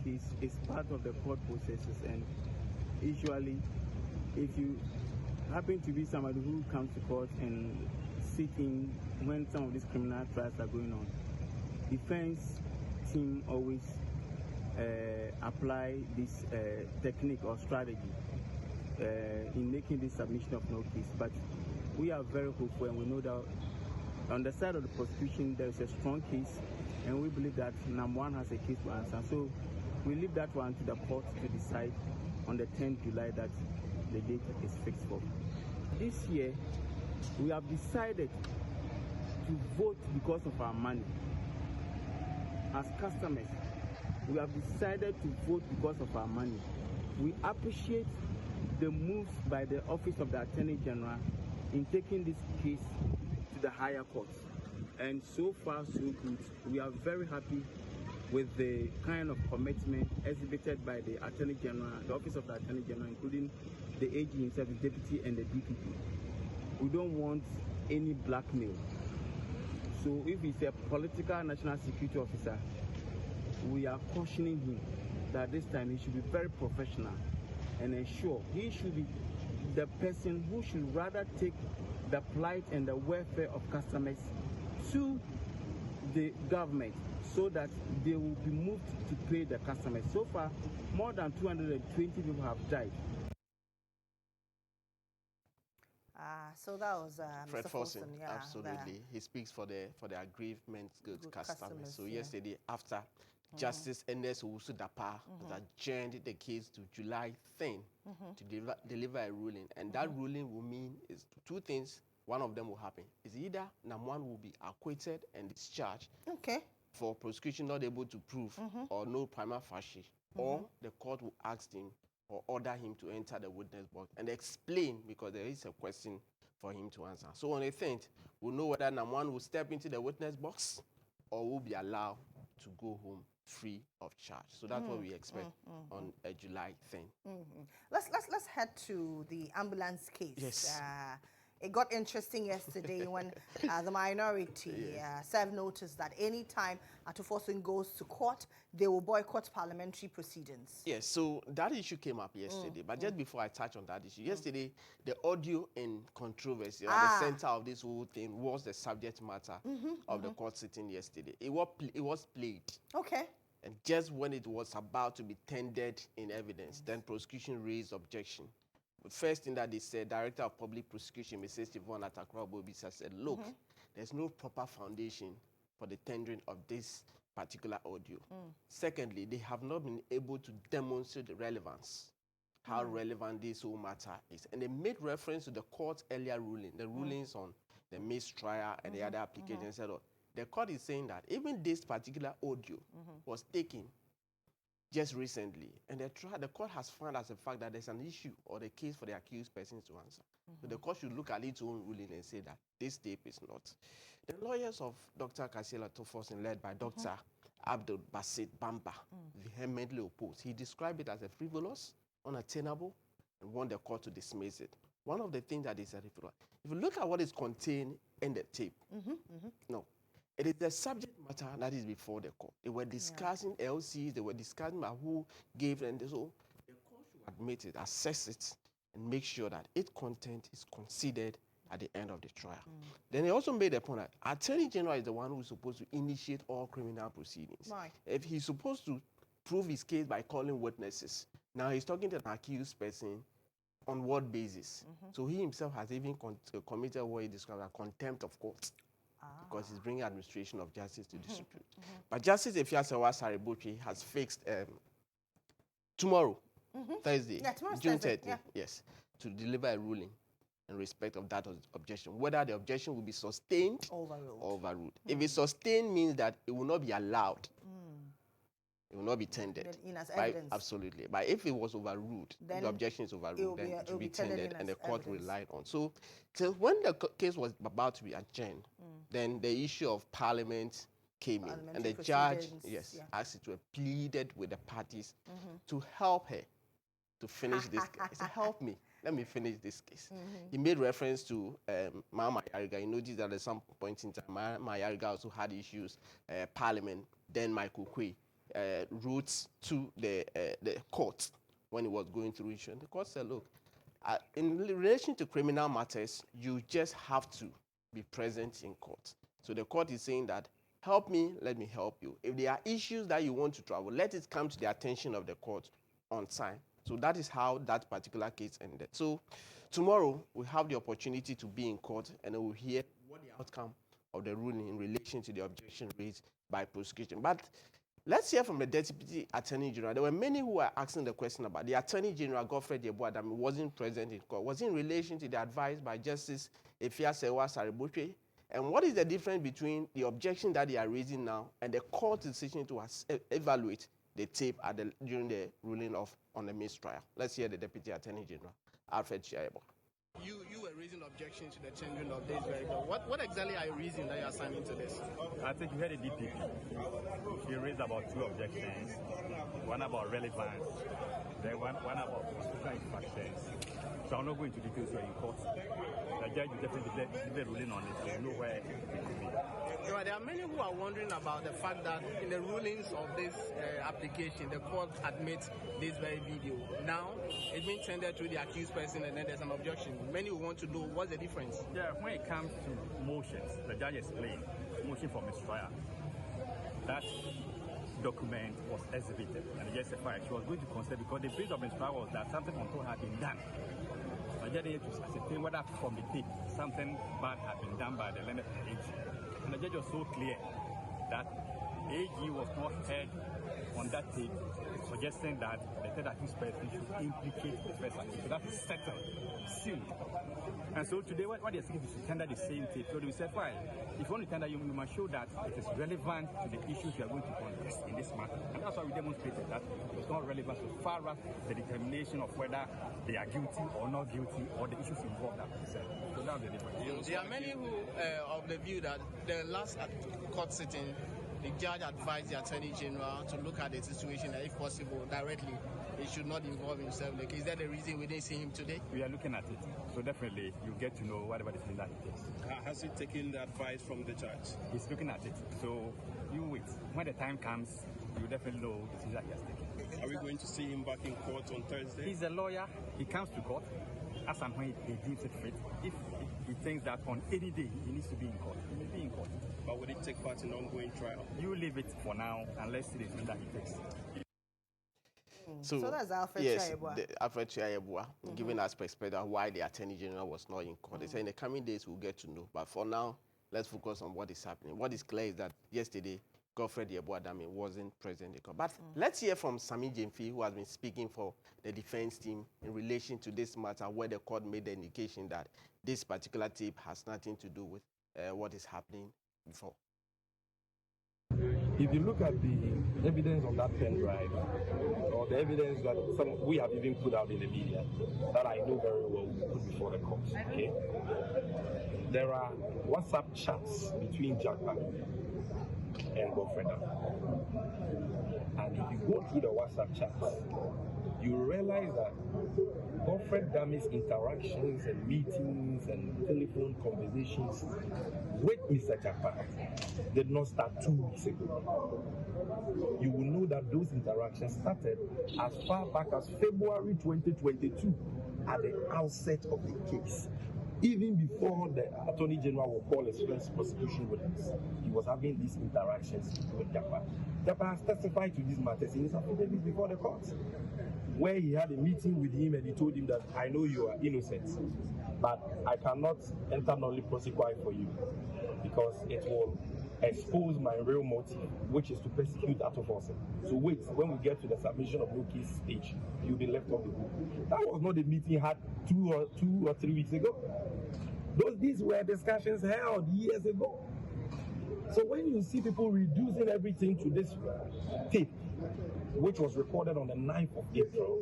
case is part of the court processes, and usually, if you happen to be somebody who comes to court and sitting when some of these criminal trials are going on, defense team always apply this technique or strategy in making this submission of no case. But we are very hopeful, and we know that on the side of the prosecution there is a strong case, and we believe that NAM1 has a case to answer. So we leave that one to the court to decide on the 10th July that the date is fixed for. This year, we have decided to vote because of our money. As customers, we have decided to vote because of our money. We appreciate the moves by the Office of the Attorney General in taking this case to the higher courts. And so far, so good. We are very happy with the kind of commitment exhibited by the Attorney General, the Office of the Attorney General, including the AG himself, the Deputy, and the DPP. We don't want any blackmail. So if he's a political national security officer, we are cautioning him that this time he should be very professional and ensure he should be the person who should rather take the plight and the welfare of customers to the government so that they will be moved to pay the customers. So far, more than 220 people have died. So that was Fred Mr. Forson, yeah, absolutely. He speaks for the aggrieved MenzGold customers. So yesterday, after Justice Ernest Owusu-Dapa has adjourned the case to July 10 to deliver a ruling, and that ruling will mean is two things. One of them will happen. Is either NAM1 will be acquitted and discharged for prosecution not able to prove or no prima facie, or the court will ask him or order him to enter the witness box and explain, because there is a question for him to answer. So on the 10th, we'll know whether NAM1 will step into the witness box or will be allowed to go home free of charge. So that's what we expect on July 10th. Let's head to the ambulance case. Yes. It got interesting yesterday when the minority served notice that any time Atufosun goes to court, they will boycott parliamentary proceedings. Yes, so that issue came up yesterday. But just before I touch on that issue, yesterday, the audio and controversy at the center of this whole thing was the subject matter of the court sitting yesterday. It was played. Okay. And just when it was about to be tendered in evidence, then prosecution raised objection. The first thing that they said, Director of Public Prosecution, Mrs. Yvonne Atakra-Bobisa, said, look, there's no proper foundation for the tendering of this particular audio. Secondly, they have not been able to demonstrate the relevance, how relevant this whole matter is. And they made reference to the court's earlier ruling, the rulings on the mistrial and the other applications. The court is saying that even this particular audio was taken just recently, and the court has found as a fact that there's an issue or the case for the accused persons to answer. So the court should look at its own ruling and say that this tape is not. The lawyers of Dr. Cilia Tofosin, led by Dr. Abdul Basit Bamba, vehemently opposed. He described it as a frivolous, unattainable, and want the court to dismiss it. One of the things that is a frivolous, if you look at what is contained in the tape, no. It is the subject matter that is before the court. They were discussing LCs, they were discussing about who gave, and so the court should admit it, assess it, and make sure that its content is considered at the end of the trial. Then he also made a point that Attorney General is the one who is supposed to initiate all criminal proceedings. Right. If he's supposed to prove his case by calling witnesses, now he's talking to an accused person on what basis? So he himself has even committed what he described as contempt of court. Because he's bringing administration of justice to dispute. But Justice Efiasewa Saribochi has fixed tomorrow, Thursday, June 13th, yes, to deliver a ruling in respect of that objection, whether the objection will be sustained or overruled. If it's sustained, means that it will not be allowed. It will not be tendered. Absolutely. But if it was overruled, the objection is overruled, then it will be tendered and the court relied on. So till when the case was about to be adjourned, then the issue of parliament came in. And the judge, asked it to have pleaded with the parties to help her to finish this case. He said, help me. Let me finish this case. He made reference to Mama Yariga. You notice that at some point in time, Mama Yariga also had issues, Parliament, then Michael Kwe. routes to the court when he was going through issue. And the court said, look, in relation to criminal matters, you just have to be present in court. So the court is saying that, help me, let me help you. If there are issues that you want to travel, let it come to the attention of the court on time. So that is how that particular case ended. So tomorrow, we have the opportunity to be in court and we'll hear what the outcome of the ruling in relation to the objection raised by prosecution. But let's hear from the Deputy Attorney General. There were many who were asking the question about the Attorney General, Godfred Yeboah, wasn't present in court. Was in relation to the advice by Justice Efia-Sewa Saribotwe? And what is the difference between the objection that they are raising now and the court decision to evaluate the tape during the ruling on the mistrial? Let's hear the Deputy Attorney General, Alfred Chiayebo. You were raising objections to the changing of this vehicle. What exactly are you raising that you are assigning to this? I think you heard the DPP. She raised about 2 objections. One about relevance, then one about constitutional infractions. So I'm not going to details in court. The judge will definitely give a ruling on it, so you know where it will be. There are many who are wondering about the fact that in the rulings of this application, the court admits this very video. Now, it's been tendered to the accused person and then there's an objection. Many will want to know what's the difference. Yeah, when it comes to motions, the judge explained, motion for mistrial, that document was exhibited and the judge said she was going to consider because the basis of mistrial was that something untold had been done. The judge needed to ascertain whether from the tape something bad had been done by the learned AG. And the judge was so clear that AG was not heard on that tape, suggesting that the third accused person should implicate the first accused. So that is settled, sealed. And so today, what they're saying is to tender the same tape. So we said, fine, if you want to tender, you must show that it is relevant to the issues you are going to contest in this matter. And that's why we demonstrated that it's not relevant so far as the determination of whether they are guilty or not guilty or the issues involved are concerned. So that's the difference. There are many who of the view that the last court sitting, the judge advised the Attorney General to look at the situation and if possible directly. He should not involve himself. Like, is that the reason we didn't see him today? We are looking at it. So definitely you get to know whatever decision that he takes. Has he taken the advice from the judge? He's looking at it. So you wait. When the time comes, you definitely know the decision that he has taken. Are we going to see him back in court on Thursday? He's a lawyer. He comes to court as and when he deems it fit. If he thinks that on any day he needs to be in court, he will be in court. But will he take part in ongoing trial? You leave it for now and let's see the decision that he takes. So that's Alfred Chiayebo. Alfred Chiayebo, giving us perspective why the Attorney General was not in court. They say in the coming days we'll get to know. But for now, let's focus on what is happening. What is clear is that yesterday, Godfred Yeboah wasn't present in court. But let's hear from Sami Jemfi, who has been speaking for the defense team in relation to this matter, where the court made the indication that this particular tape has nothing to do with what is happening before. If you look at the evidence on that pen drive, or the evidence that we have even put out in the media, that I know very well we put before the court, okay? There are WhatsApp chats between Japa and Godfred. And if you go through the WhatsApp chats, you realize that Godfred Dami's interactions and meetings and telephone conversations with Mr. Japa did not start 2 weeks ago. You will know that those interactions started as far back as February 2022 at the outset of the case. Even before the Attorney General will call his first prosecution witness, he was having these interactions with Japa. Japa has testified to these matters in his affidavit before the court, where he had a meeting with him and he told him that, I know you are innocent, but I cannot enter nolli prosequi for you because it will expose my real motive, which is to persecute Attoforsen. So wait, when we get to the submission of no case stage, you'll be left off the hook. That was not a meeting had two or 3 weeks ago. These were discussions held years ago. So when you see people reducing everything to this tape, which was recorded on the 9th of April,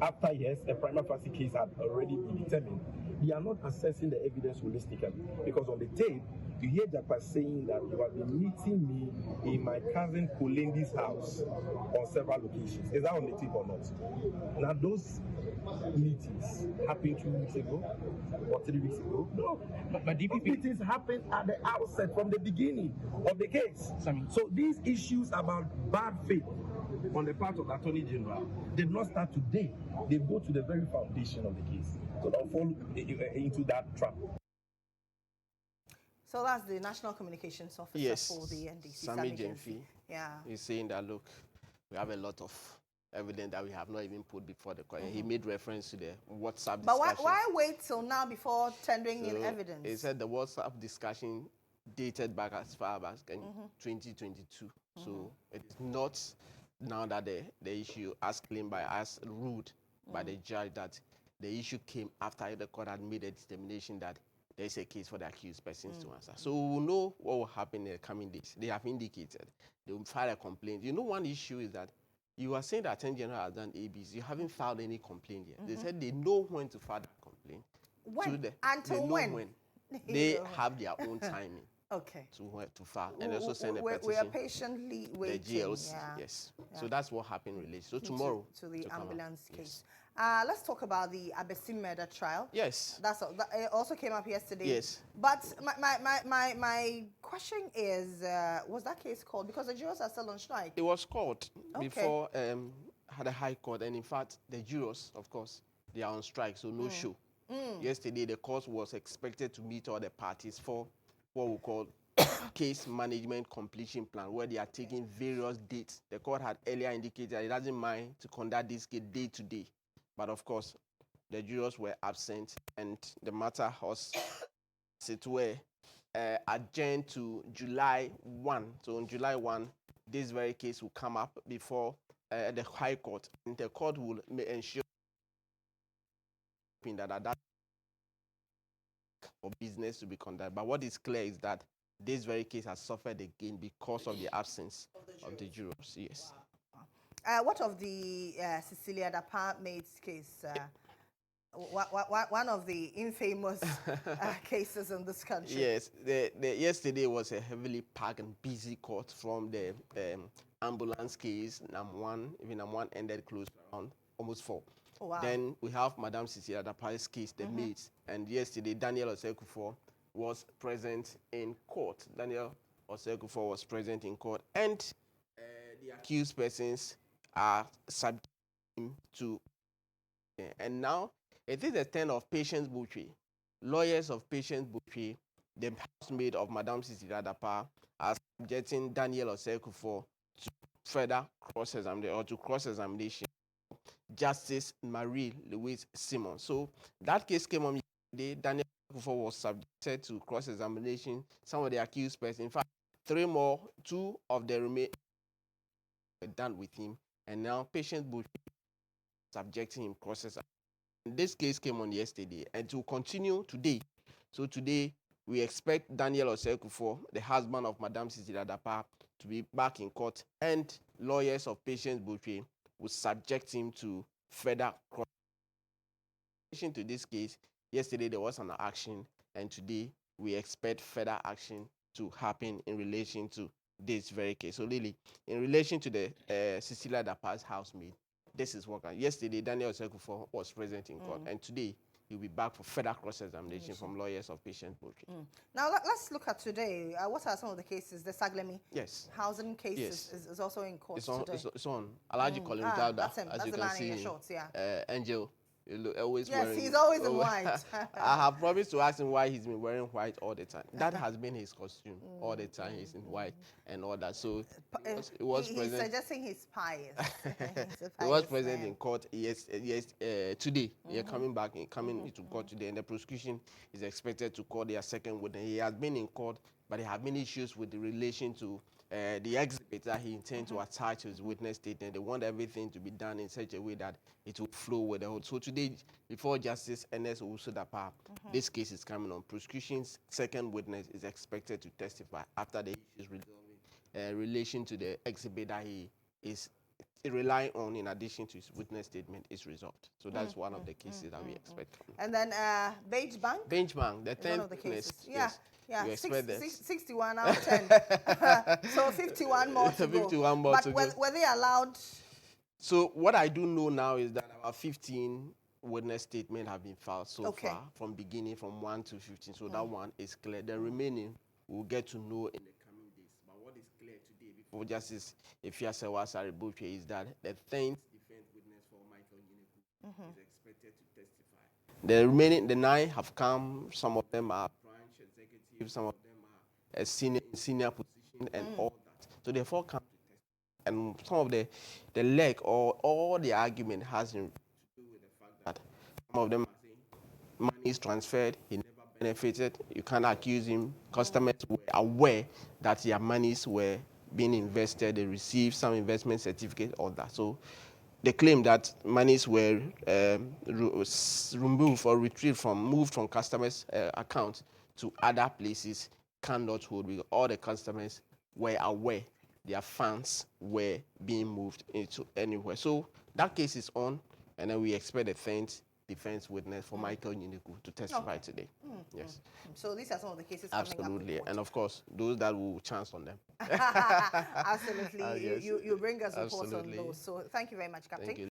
after, yes, a prima facie case had already been determined, they are not assessing the evidence holistically. Because on the tape, You hear Japa saying that you have been meeting me in my cousin Kolendi's house on several occasions. Is that on the tip or not? Now, those meetings happened 2 weeks ago or 3 weeks ago. No, But DPP those meetings happened at the outset from the beginning of the case. So these issues about bad faith on the part of the Attorney General did not start today. They go to the very foundation of the case. So don't fall into that trap. So that's the National Communications Officer for the NDC, Sammy Jenfi. Yeah. He's saying that, look, we have a lot of evidence that we have not even put before the court. He made reference to the WhatsApp But discussion. why wait till now before tendering in evidence? He said the WhatsApp discussion dated back as far as 2022. So it's not now that the issue, as claimed by us, ruled by the judge, that the issue came after the court had made a determination that there is a case for the accused persons to answer. So we will know what will happen in the coming days. They have indicated they will file a complaint. You know, one issue is that you are saying that Attorney General has done ABs. You haven't filed any complaint yet. They said they know when to file that complaint. When? Until when? They have their own timing. Okay. To file and also send a petition. We are patiently waiting. The GHOne, yes. So that's what happened really. So tomorrow. To the ambulance case. Yes. Let's talk about the Abesim murder trial. Yes. That also came up yesterday. Yes. But my question is, was that case called? Because the jurors are still on strike. It was called before the High Court. And in fact, the jurors, of course, they are on strike, so no show. Yesterday, the court was expected to meet all the parties for what we call case management completion plan, where they are taking various dates. The court had earlier indicated that it doesn't mind to conduct this case day to day. But of course, the jurors were absent, and the matter was adjourned to July 1. So on July 1, this very case will come up before the High Court, and the court will ensure that for business to be conducted. But what is clear is that this very case has suffered again because of the absence of the jurors. Yes. What of the Cilia Dapa-Maid's case? One of the infamous cases in this country. Yes. Yesterday was a heavily packed and busy court from the ambulance case. NAM1 ended close around almost 4. Oh, wow. Then we have Madam Cilia Dapa's case, the maids. And yesterday, Daniel Osekufo was present in court. Daniel Osekufo was present in court. And the accused persons are subject to... And now, it is the turn of Patience Butchie. Lawyers of Patience Butchie, the housemaid of Madam Cilia Dapa, are subjecting Daniel Osekufo to further cross-examination or to cross-examination. Justice Marie Louise Simon. So that case came on yesterday. Daniel Osekufo was subjected to cross-examination. Some of the accused persons, in fact, 3 more, 2 of the remain were done with him, and now Patience Butchie subjecting him cross-examination. This case came on yesterday, and to continue today. So today we expect Daniel Osekufo, the husband of Madam Cilia Dapa, to be back in court, and lawyers of Patience Butchie will subject him to further cross. In addition to this case, yesterday there was an action, and today we expect further action to happen in relation to this very case. So really, in relation to the Cilia Dapa's housemaid, this is what yesterday Daniel Osekufo was present in court, and today he'll be back for further cross-examination from lawyers of Patience Butchie. Now let's look at today. What are some of the cases? The Saglemi housing case is also in court today. It's on. Alaji Colin Without that's him. As That's you the can man see, in your shorts, Angel. Always yes, wearing, he's always in white. I have promised to ask him why he's been wearing white all the time. That has been his costume all the time. He's in white and all that. So he's present. suggesting he's pious. He was present in court today. They're coming into court today, and the prosecution is expected to call their second witness. He has been in court, but he had many issues with the relation to the exhibit that he intends to attach to his witness statement. They want everything to be done in such a way that it will flow with the whole. So today, before Justice Ernest Owusu-Dapa, this case is coming on. Prosecution's second witness is expected to testify after the issues resolving relation to the exhibit that he is rely on in addition to his witness statement is resolved. So that's one of the cases that we expect. And then Beige Bank? Bench Bank, the 10th One of the witness, cases. yes. Yeah, You expect that. 61 out of 10. So 51 more to go. 51 more but to go. Were they allowed? So what I do know now is that about 15 witness statements have been filed so far, from beginning from 1 to 15. So that one is clear. The remaining we'll get to know in the coming days. But what is clear today before Justice Ifiasewa Saribopye is that the 10th defense witness for Michael Nyineku is expected to testify. The remaining, the 9 have come. Some of them are branch executives, some of them are a senior position and all that. So they've all come to testify. And some of the leg or all the argument has to do with the fact that some of them are saying money is transferred, he never benefited. You can't accuse him. Customers were aware that their monies were being invested. They received some investment certificate, all that. So they claim that monies were removed or moved from customers' accounts to other places cannot hold because all the customers were aware their funds were being moved into anywhere. So that case is on, and then we expect the 10th defense witness for Michael Nyineku to testify today. Yes. So these are some of the cases coming up. Absolutely. And of course, those that will chance on them. Absolutely. Yes. You bring us reports on Absolutely. those. So thank you very much, Captain. Thank you.